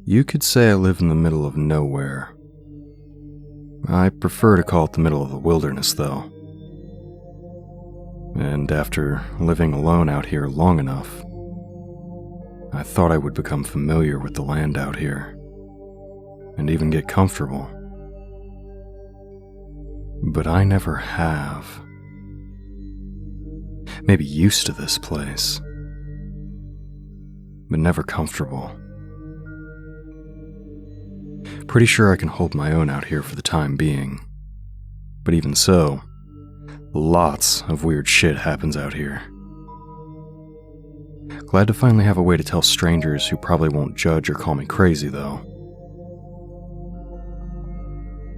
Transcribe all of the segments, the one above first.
You could say I live in the middle of nowhere. I prefer to call it the middle of the wilderness, though. And after living alone out here long enough, I thought I would become familiar with the land out here, and even get comfortable. But I never have. Maybe used to this place, but never comfortable. Pretty sure I can hold my own out here for the time being, but even so, lots of weird shit happens out here. Glad to finally have a way to tell strangers who probably won't judge or call me crazy, though.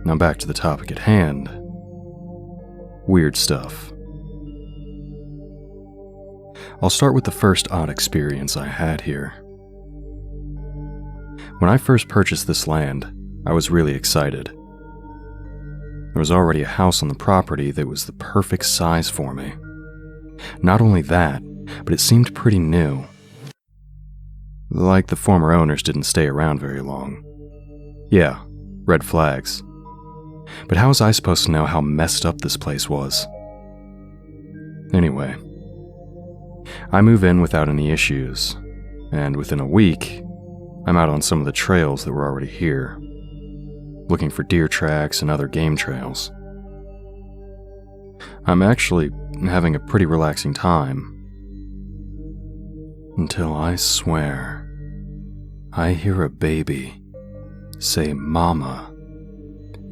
Now back to the topic at hand. Weird stuff. I'll start with the first odd experience I had here. When I first purchased this land, I was really excited. There was already a house on the property that was the perfect size for me. Not only that, but it seemed pretty new. Like the former owners didn't stay around very long. Yeah, red flags. But how was I supposed to know how messed up this place was? Anyway, I move in without any issues, and within a week, I'm out on some of the trails that were already here, looking for deer tracks and other game trails. I'm actually having a pretty relaxing time, until I swear I hear a baby say "mama"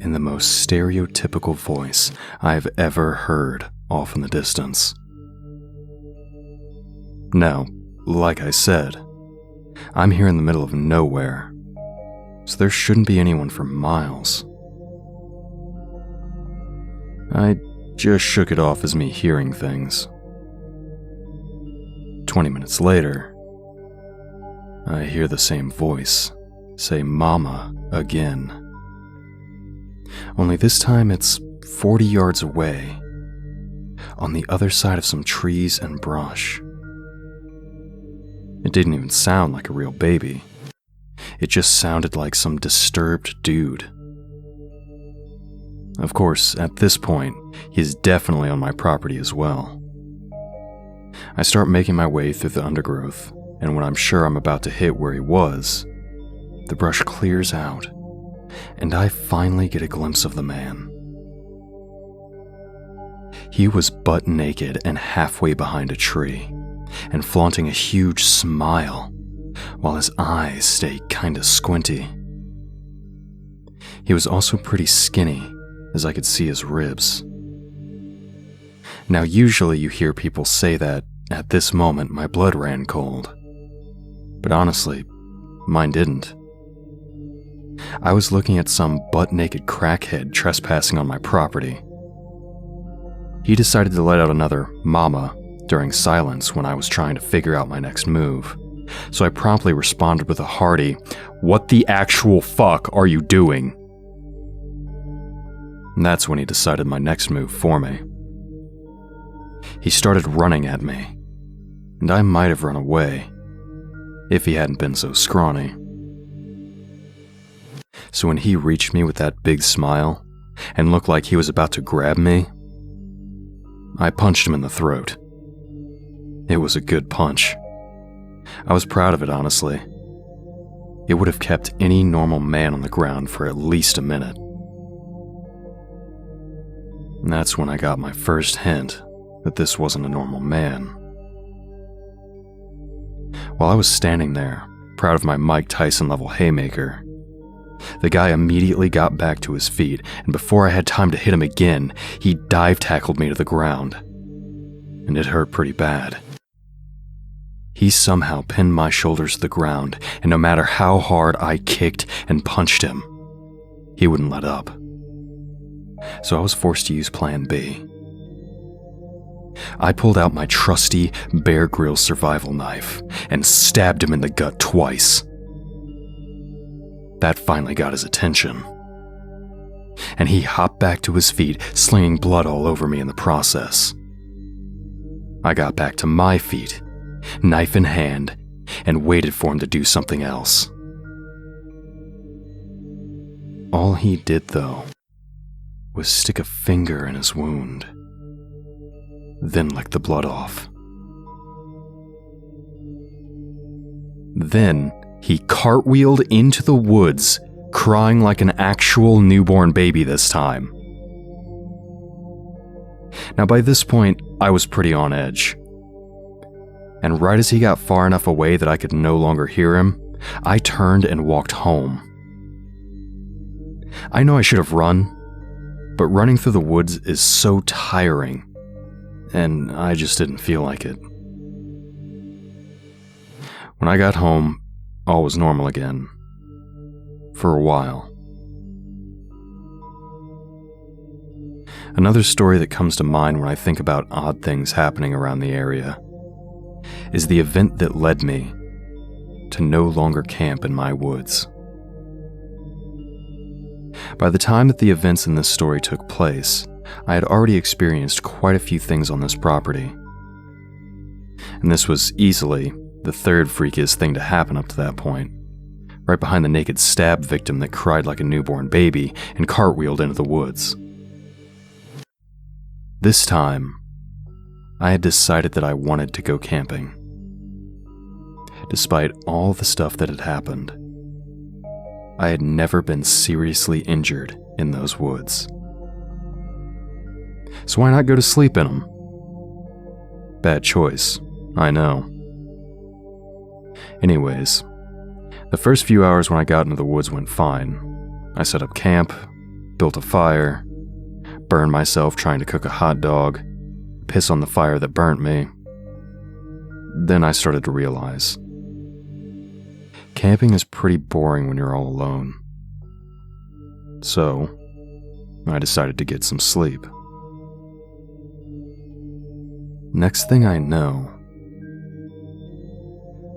in the most stereotypical voice I've ever heard off in the distance. Now, like I said, I'm here in the middle of nowhere, so there shouldn't be anyone for miles. I just shook it off as me hearing things. 20 minutes later, I hear the same voice say "mama" again. Only this time it's 40 yards away, on the other side of some trees and brush. It didn't even sound like a real baby. It just sounded like some disturbed dude. Of course, at this point, he's definitely on my property as well. I start making my way through the undergrowth, and when I'm sure I'm about to hit where he was, the brush clears out, and I finally get a glimpse of the man. He was butt naked and halfway behind a tree, and flaunting a huge smile, while his eyes stayed kinda squinty. He was also pretty skinny, as I could see his ribs. Now usually you hear people say that at this moment my blood ran cold, but honestly, mine didn't. I was looking at some butt-naked crackhead trespassing on my property. He decided to let out another "mama" during silence when I was trying to figure out my next move, so I promptly responded with a hearty, "What the actual fuck are you doing?" And that's when he decided my next move for me. He started running at me, and I might have run away, if he hadn't been so scrawny. So when he reached me with that big smile, and looked like he was about to grab me, I punched him in the throat. It was a good punch. I was proud of it, honestly. It would have kept any normal man on the ground for at least a minute. And that's when I got my first hint that this wasn't a normal man. While I was standing there, proud of my Mike Tyson-level haymaker, the guy immediately got back to his feet, and before I had time to hit him again, he dive-tackled me to the ground. And it hurt pretty bad. He somehow pinned my shoulders to the ground, and no matter how hard I kicked and punched him, he wouldn't let up. So I was forced to use Plan B. I pulled out my trusty Bear Grylls survival knife and stabbed him in the gut twice. That finally got his attention, and he hopped back to his feet, slinging blood all over me in the process. I got back to my feet, knife in hand, and waited for him to do something else. All he did, though, was stick a finger in his wound, then lick the blood off. Then he cartwheeled into the woods, crying like an actual newborn baby this time. Now by this point, I was pretty on edge. And right as he got far enough away that I could no longer hear him, I turned and walked home. I know I should have run, but running through the woods is so tiring, and I just didn't feel like it. When I got home, all was normal again. For a while. Another story that comes to mind when I think about odd things happening around the area is the event that led me to no longer camp in my woods. By the time that the events in this story took place, I had already experienced quite a few things on this property. And this was easily the third freakiest thing to happen up to that point, right behind the naked stab victim that cried like a newborn baby and cartwheeled into the woods. This time, I had decided that I wanted to go camping. Despite all the stuff that had happened, I had never been seriously injured in those woods. So why not go to sleep in them? Bad choice, I know. Anyways, the first few hours when I got into the woods went fine. I set up camp, built a fire, burned myself trying to cook a hot dog, piss on the fire that burnt me. Then I started to realize, camping is pretty boring when you're all alone. So, I decided to get some sleep. Next thing I know,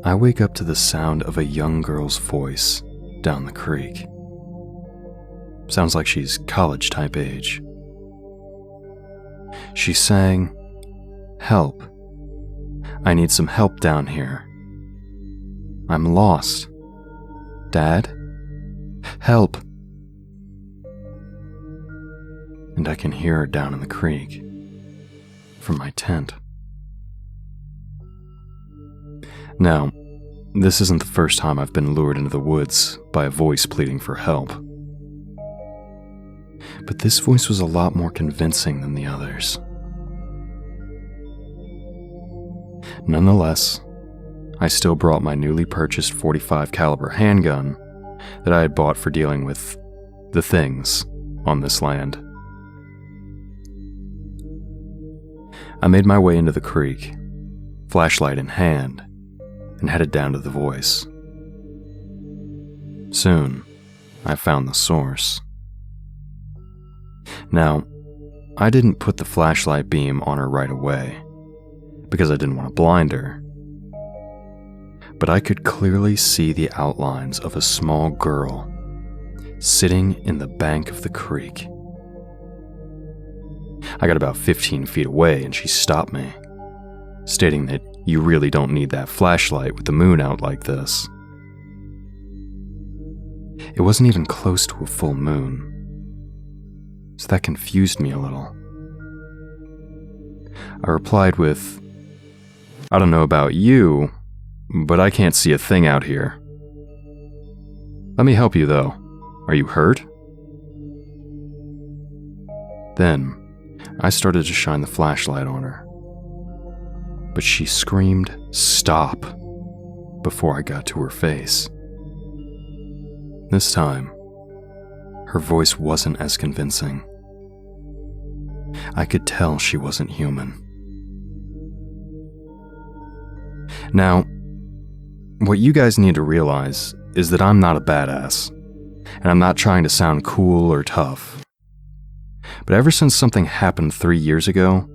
I wake up to the sound of a young girl's voice down the creek. Sounds like she's college type age. She sang, "Help. I need some help down here. I'm lost. Dad? Help." And I can hear her down in the creek from my tent. Now, this isn't the first time I've been lured into the woods by a voice pleading for help. But this voice was a lot more convincing than the others. Nonetheless, I still brought my newly purchased .45 caliber handgun that I had bought for dealing with the things on this land. I made my way into the creek, flashlight in hand, and headed down to the voice. Soon, I found the source. Now, I didn't put the flashlight beam on her right away, because I didn't want to blind her. But I could clearly see the outlines of a small girl sitting in the bank of the creek. I got about 15 feet away and she stopped me, stating that you really don't need that flashlight with the moon out like this. It wasn't even close to a full moon, so that confused me a little. I replied with, "I don't know about you, but I can't see a thing out here. Let me help you though. Are you hurt?" Then, I started to shine the flashlight on her. But she screamed, "Stop," before I got to her face. This time, her voice wasn't as convincing. I could tell she wasn't human. Now, what you guys need to realize is that I'm not a badass, and I'm not trying to sound cool or tough. But ever since something happened 3 years ago,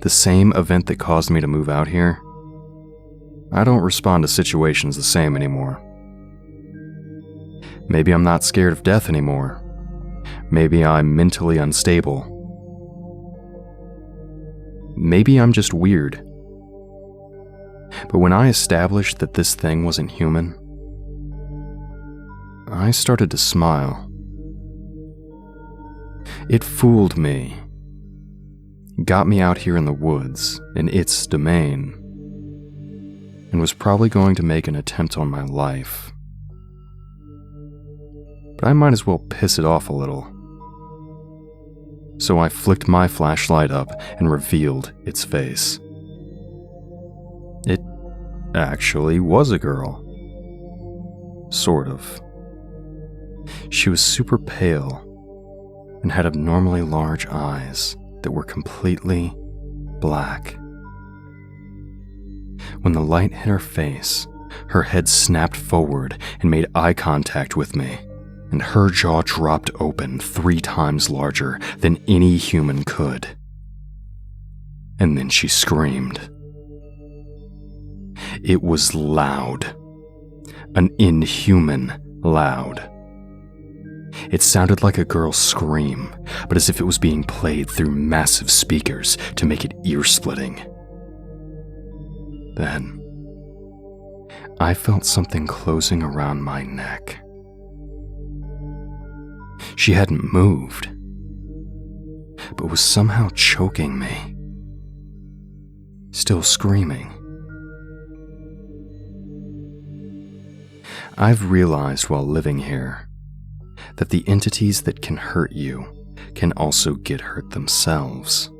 the same event that caused me to move out here, I don't respond to situations the same anymore. Maybe I'm not scared of death anymore. Maybe I'm mentally unstable. Maybe I'm just weird. But when I established that this thing wasn't human, I started to smile. It fooled me. Got me out here in the woods, in its domain, and was probably going to make an attempt on my life. But I might as well piss it off a little. So I flicked my flashlight up and revealed its face. It actually was a girl. Sort of. She was super pale and had abnormally large eyes that were completely black. When the light hit her face, her head snapped forward and made eye contact with me, and her jaw dropped open 3 times larger than any human could. And then she screamed. It was loud. An inhuman loud. It sounded like a girl's scream, but as if it was being played through massive speakers to make it ear-splitting. Then, I felt something closing around my neck. She hadn't moved, but was somehow choking me. Still screaming. I've realized while living here that the entities that can hurt you can also get hurt themselves.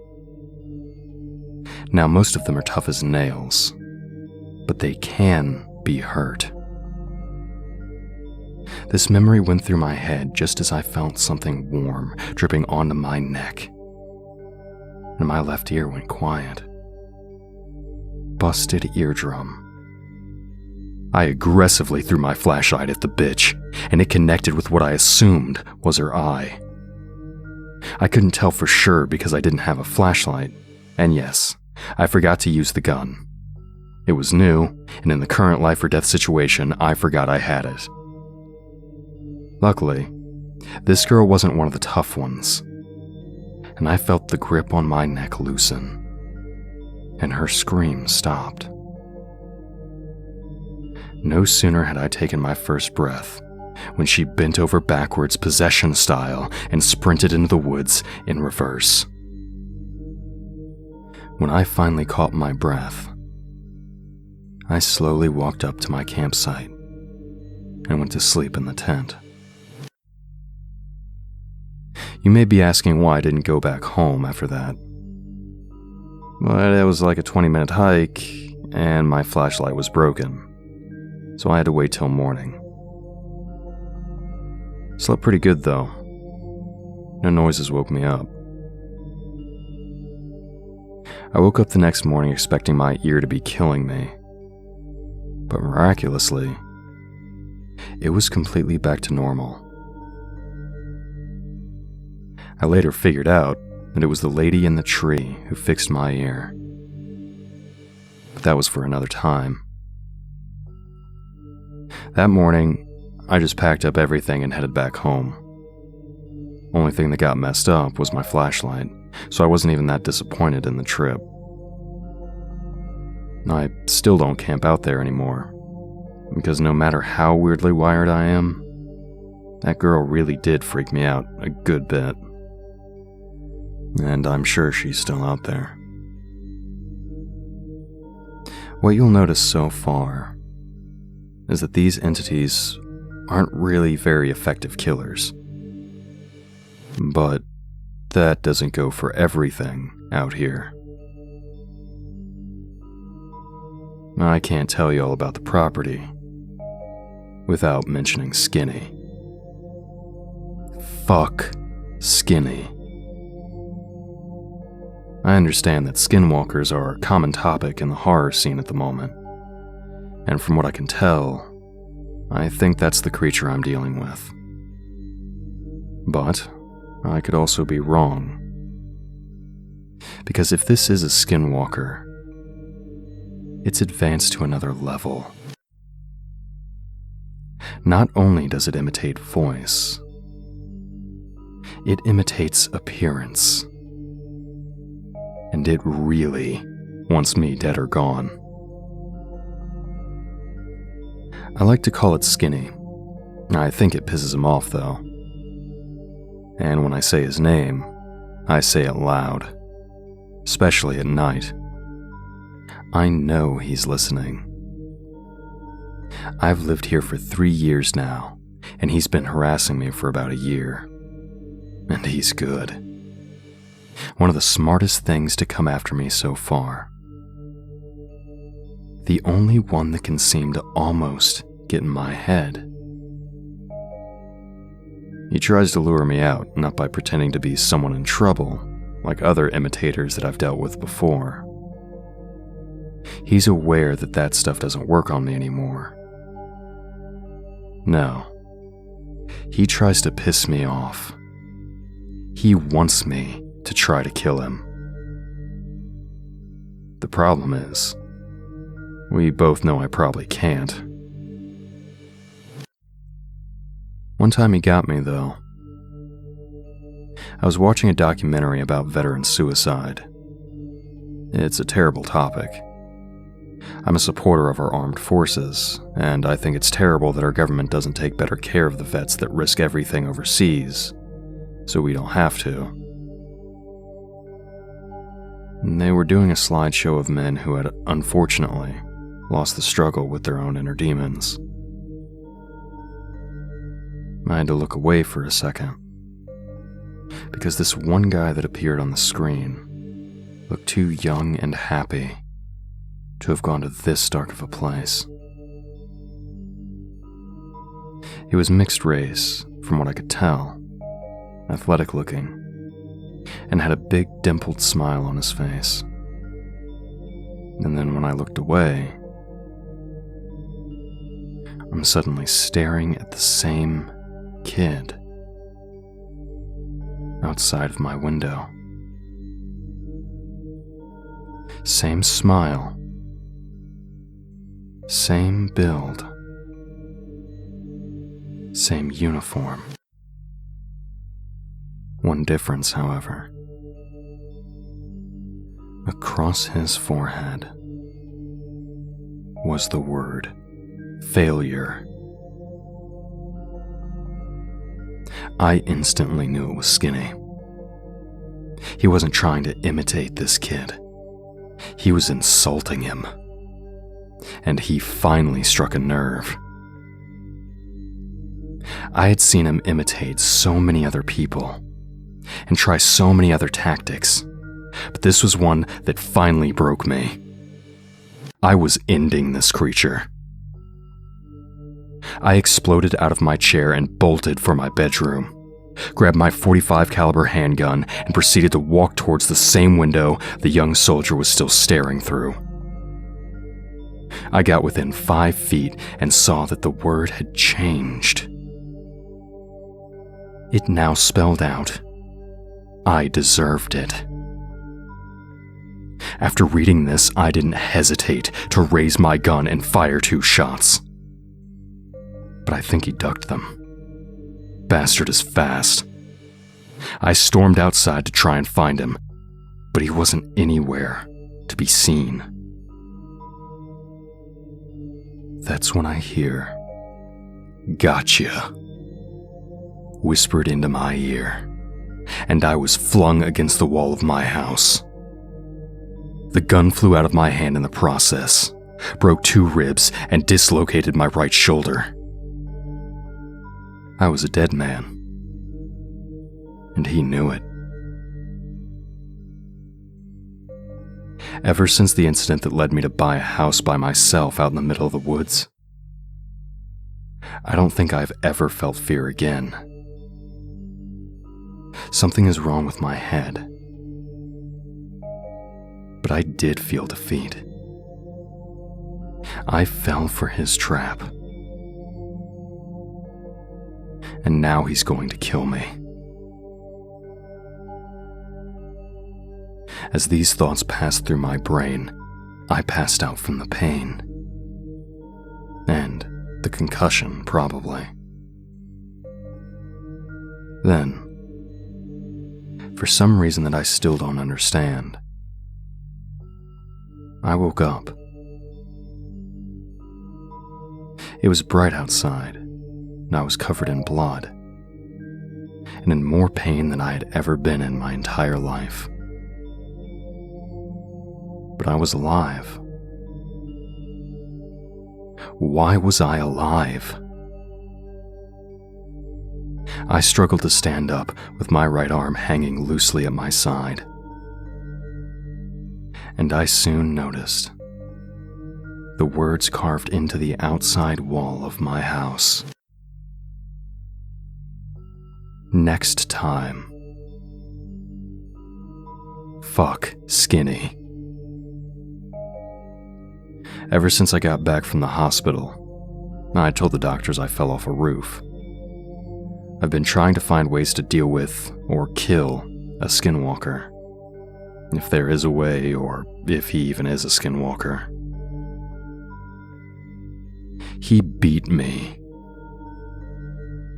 Now, most of them are tough as nails, but they can be hurt. This memory went through my head just as I felt something warm dripping onto my neck, and my left ear went quiet. Busted eardrum. I aggressively threw my flashlight at the bitch, and it connected with what I assumed was her eye. I couldn't tell for sure because I didn't have a flashlight, and yes, I forgot to use the gun. It was new, and in the current life or death situation, I forgot I had it. Luckily, this girl wasn't one of the tough ones, and I felt the grip on my neck loosen, and her scream stopped. No sooner had I taken my first breath when she bent over backwards possession style and sprinted into the woods in reverse. When I finally caught my breath, I slowly walked up to my campsite and went to sleep in the tent. You may be asking why I didn't go back home after that. Well, it was like a 20-minute hike, and my flashlight was broken, so I had to wait till morning. Slept pretty good though. No noises woke me up. I woke up the next morning expecting my ear to be killing me, but miraculously, it was completely back to normal. I later figured out that it was the lady in the tree who fixed my ear, but that was for another time. That morning, I just packed up everything and headed back home. Only thing that got messed up was my flashlight, so I wasn't even that disappointed in the trip. I still don't camp out there anymore, because no matter how weirdly wired I am, that girl really did freak me out a good bit. And I'm sure she's still out there. What you'll notice so far is that these entities aren't really very effective killers. But that doesn't go for everything out here. I can't tell you all about the property without mentioning Skinny. Fuck Skinny. I understand that skinwalkers are a common topic in the horror scene at the moment, and from what I can tell, I think that's the creature I'm dealing with. But I could also be wrong. Because if this is a skinwalker, it's advanced to another level. Not only does it imitate voice, it imitates appearance. And it really wants me dead or gone. I like to call it Skinny. I think it pisses him off, though. And when I say his name, I say it loud, especially at night. I know he's listening. I've lived here for 3 years now, and he's been harassing me for about a year. And he's good. One of the smartest things to come after me so far. The only one that can seem to almost get in my head. He tries to lure me out, not by pretending to be someone in trouble, like other imitators that I've dealt with before. He's aware that that stuff doesn't work on me anymore. No. He tries to piss me off. He wants me to try to kill him. The problem is, we both know I probably can't. One time he got me, though. I was watching a documentary about veteran suicide. It's a terrible topic. I'm a supporter of our armed forces, and I think it's terrible that our government doesn't take better care of the vets that risk everything overseas, so we don't have to. And they were doing a slideshow of men who had, unfortunately, lost the struggle with their own inner demons. I had to look away for a second, because this one guy that appeared on the screen looked too young and happy to have gone to this dark of a place. He was mixed race, from what I could tell, athletic looking, and had a big dimpled smile on his face. And then when I looked away, I'm suddenly staring at the same kid outside of my window. Same smile, same build, same uniform. One difference, however. Across his forehead was the word failure. I instantly knew it was Skinny. He wasn't trying to imitate this kid. He was insulting him. And he finally struck a nerve. I had seen him imitate so many other people and try so many other tactics, but this was one that finally broke me. I was ending this creature. I exploded out of my chair and bolted for my bedroom, grabbed my .45 caliber handgun, and proceeded to walk towards the same window the young soldier was still staring through. I got within 5 feet and saw that the word had changed. It now spelled out, I deserved it. After reading this, I didn't hesitate to raise my gun and fire 2 shots. But I think he ducked them. Bastard is fast. I stormed outside to try and find him, but he wasn't anywhere to be seen. That's when I hear, "Gotcha," whispered into my ear, and I was flung against the wall of my house. The gun flew out of my hand in the process, broke 2 ribs, and dislocated my right shoulder. I was a dead man, and he knew it. Ever since the incident that led me to buy a house by myself out in the middle of the woods, I don't think I've ever felt fear again. Something is wrong with my head. But I did feel defeat. I fell for his trap. And now he's going to kill me. As these thoughts passed through my brain, I passed out from the pain. And the concussion, probably. Then, for some reason that I still don't understand, I woke up. It was bright outside, and I was covered in blood, and in more pain than I had ever been in my entire life. But I was alive. Why was I alive? I struggled to stand up with my right arm hanging loosely at my side. And I soon noticed the words carved into the outside wall of my house. Next time. Fuck Skinny. Ever since I got back from the hospital, I told the doctors I fell off a roof. I've been trying to find ways to deal with or kill a skinwalker. If there is a way, or if he even is a skinwalker. He beat me.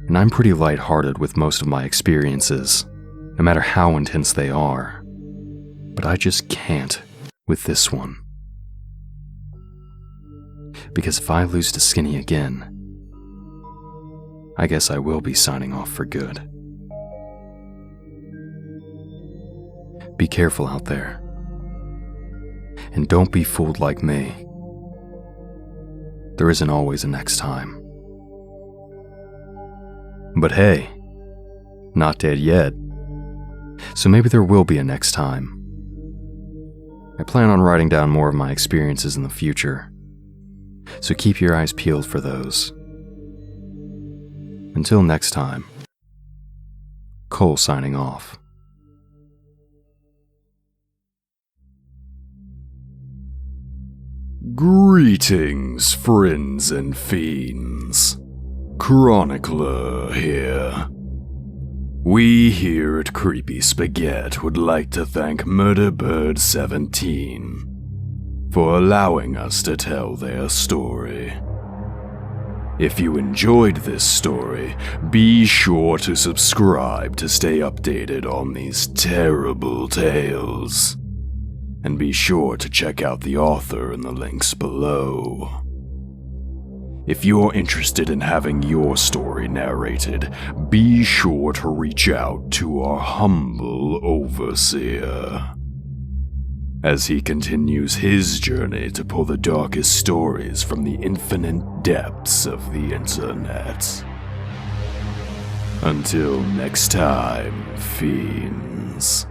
And I'm pretty lighthearted with most of my experiences, no matter how intense they are. But I just can't with this one. Because if I lose to Skinny again, I guess I will be signing off for good. Be careful out there. And don't be fooled like me. There isn't always a next time. But hey, not dead yet. So maybe there will be a next time. I plan on writing down more of my experiences in the future. So keep your eyes peeled for those. Until next time, Cole signing off. Greetings, friends and fiends. Chronicler here. We here at Creepy Spaghet would like to thank Murderbird17 for allowing us to tell their story. If you enjoyed this story, be sure to subscribe to stay updated on these terrible tales. And be sure to check out the author in the links below. If you're interested in having your story narrated, be sure to reach out to our humble overseer, as he continues his journey to pull the darkest stories from the infinite depths of the internet. Until next time, fiends.